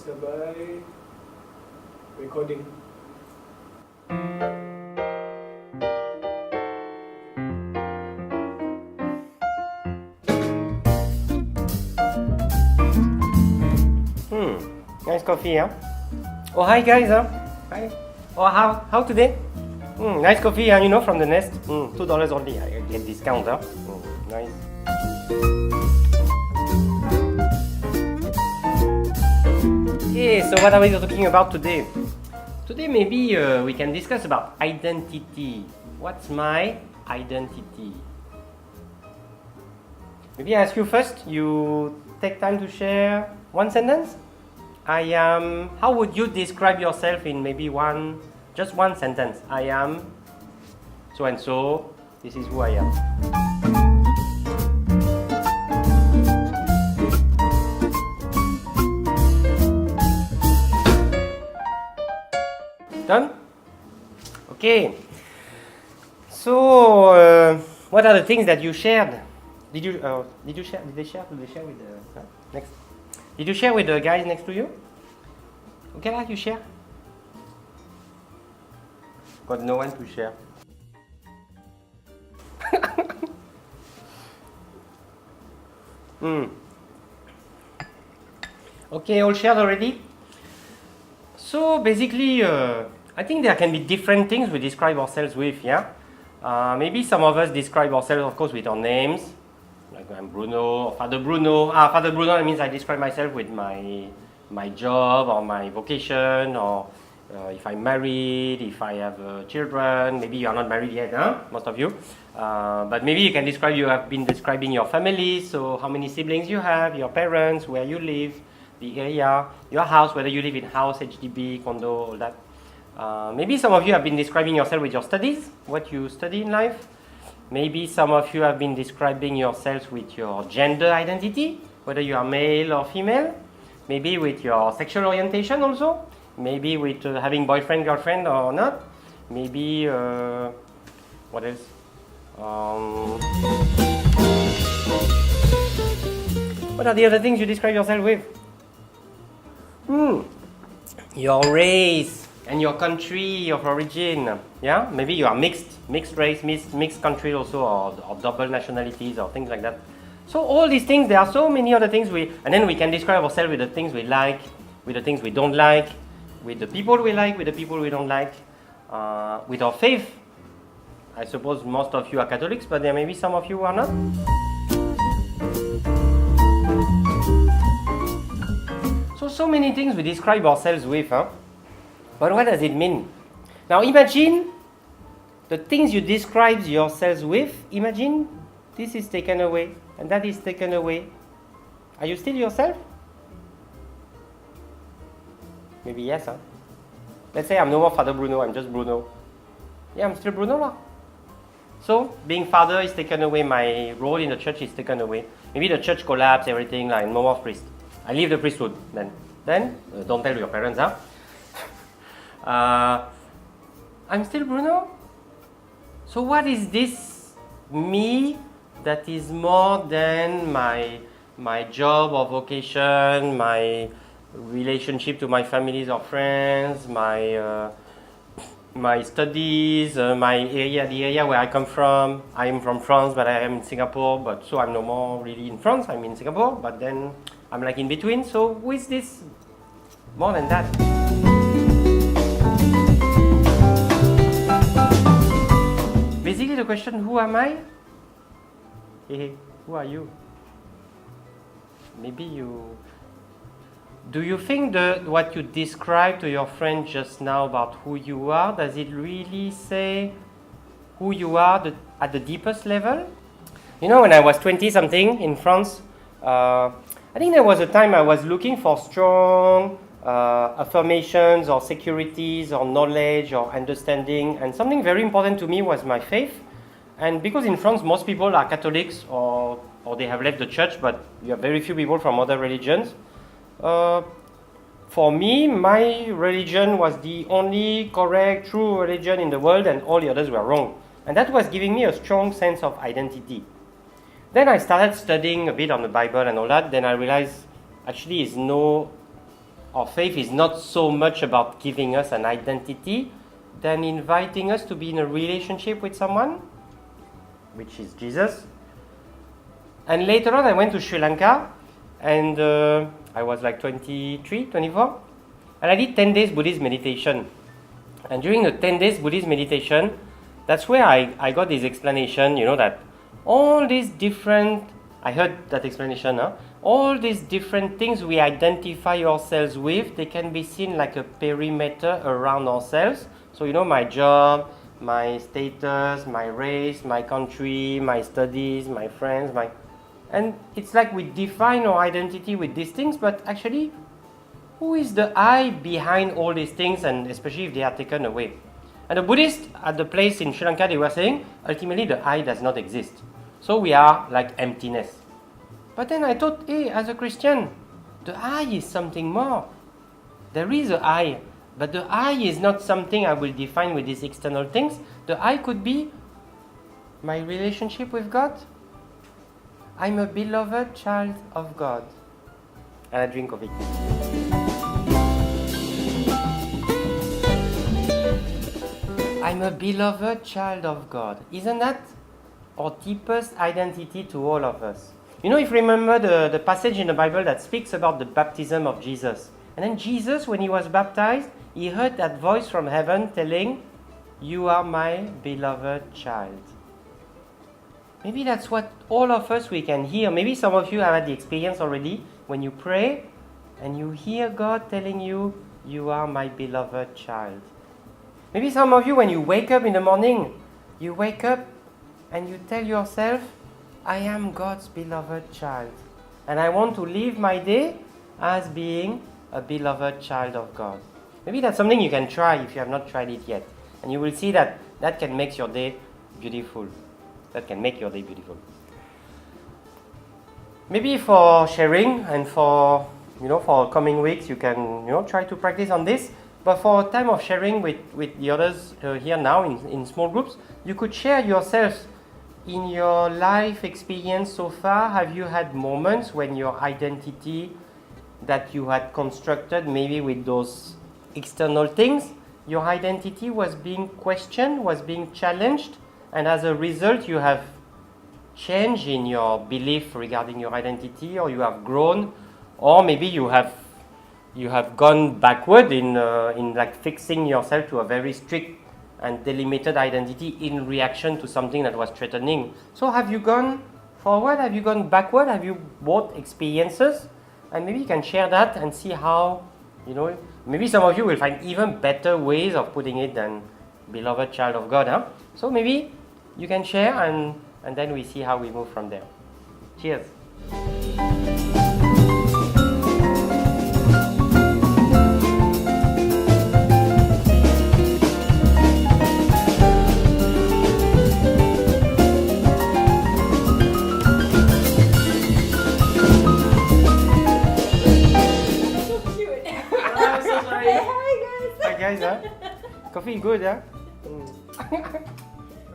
sabay recording. Nice coffee, huh? Oh, hi guys, huh? Hi. Oh, how today? Nice coffee, huh? You know, from the nest. $2 only. I get discount, huh? Nice. Okay, so what are we talking about today? Today maybe we can discuss about identity. What's my identity? Maybe I ask you first. You take time to share one sentence. I am. How would you describe yourself in maybe just one sentence? I am so and so. This is who I am. Done? Okay. So, what are the things that you shared? Did you share? Did they share with the next? Did you share with the guys next to you? Okay, you share. Got no one to share. Okay, all shared already. So basically, I think there can be different things we describe ourselves with. Yeah, maybe some of us describe ourselves, of course, with our names. Like I'm Bruno or Father Bruno. Father Bruno, that means I describe myself with my job or my vocation, or if I'm married, if I have children. Maybe you are not married yet, huh? Most of you. But maybe you can describe, you have been describing your family, so how many siblings you have, your parents, where you live, the area, your house, whether you live in house, HDB, condo, all that. Maybe some of you have been describing yourself with your studies, what you study in life. Maybe some of you have been describing yourselves with your gender identity, whether you are male or female. Maybe with your sexual orientation also. Maybe with having boyfriend, girlfriend or not. Maybe, what else? What are the other things you describe yourself with? Your race and your country of origin. Yeah, maybe you are mixed race, mixed country also, or double nationalities or things like that. So all these things, there are so many other things and then we can describe ourselves with the things we like, with the things we don't like, with the people we like, with the people we don't like, with our faith. I suppose most of you are Catholics, but there may be some of you who are not. So many things we describe ourselves with, huh? But what does it mean? Now imagine the things you describe yourselves with, imagine this is taken away and that is taken away. Are you still yourself? Maybe yes, huh? Let's say I'm no more Father Bruno, I'm just Bruno. Yeah, I'm still Bruno lah. So, being father is taken away, my role in the church is taken away. Maybe the church collapsed, everything, like no more priest. I leave the priesthood then. Don't tell your parents, huh? I'm still Bruno. So what is this me that is more than my job or vocation, my relationship to my families or friends, my studies, the area where I come from. I am from France, but I am in Singapore, but so I'm no more really in France, I'm in Singapore, but then I'm like in between. So who is this more than that? Basically the question, who am I? Hey, who are you? Maybe do you think that what you described to your friend just now about who you are, does it really say who you are at the deepest level? You know, when I was 20-something in France, I think there was a time I was looking for strong affirmations or securities or knowledge or understanding, and something very important to me was my faith. And because in France most people are Catholics or they have left the church, but you have very few people from other religions. For me, my religion was the only correct, true religion in the world, and all the others were wrong. And that was giving me a strong sense of identity. Then I started studying a bit on the Bible and all that. Then I realized actually it's no our faith is not so much about giving us an identity than inviting us to be in a relationship with someone, which is Jesus. And later on, I went to Sri Lanka, and I was like 23, 24, and I did 10 days Buddhist meditation. And during the 10 days Buddhist meditation, that's where I got this explanation, that all these different, I heard that explanation, all these different things we identify ourselves with, they can be seen like a perimeter around ourselves. So, my job, my status, my race, my country, my studies, my friends, and it's like we define our identity with these things, but actually, who is the I behind all these things, and especially if they are taken away? And the Buddhists at the place in Sri Lanka, they were saying, ultimately the I does not exist. So we are like emptiness. But then I thought, hey, as a Christian, the I is something more. There is a I, but the I is not something I will define with these external things. The I could be my relationship with God. I'm a beloved child of God. And I drink coffee. I'm a beloved child of God. Isn't that our deepest identity to all of us? If you remember the passage in the Bible that speaks about the baptism of Jesus. And then Jesus, when he was baptized, he heard that voice from heaven telling, "You are my beloved child." Maybe that's what all of us we can hear. Maybe some of you have had the experience already when you pray and you hear God telling you, "You are my beloved child." Maybe some of you, when you wake up in the morning, you wake up and you tell yourself, "I am God's beloved child, and I want to live my day as being a beloved child of God." Maybe that's something you can try if you have not tried it yet. And you will see that that can make your day beautiful. That can make your day beautiful. Maybe for sharing and for coming weeks, you can try to practice on this. But for a time of sharing with the others here now in small groups, you could share yourselves in your life experience so far. Have you had moments when your identity that you had constructed, maybe with those external things, your identity was being questioned, was being challenged, and as a result you have changed in your belief regarding your identity, or you have grown, or maybe you have gone backward in like fixing yourself to a very strict and delimited identity in reaction to something that was threatening. So have you gone forward? Have you gone backward? Have you both experiences? And maybe you can share that and see how, maybe some of you will find even better ways of putting it than beloved child of God. So maybe you can share and then we see how we move from there. Cheers. Hi guys, coffee good,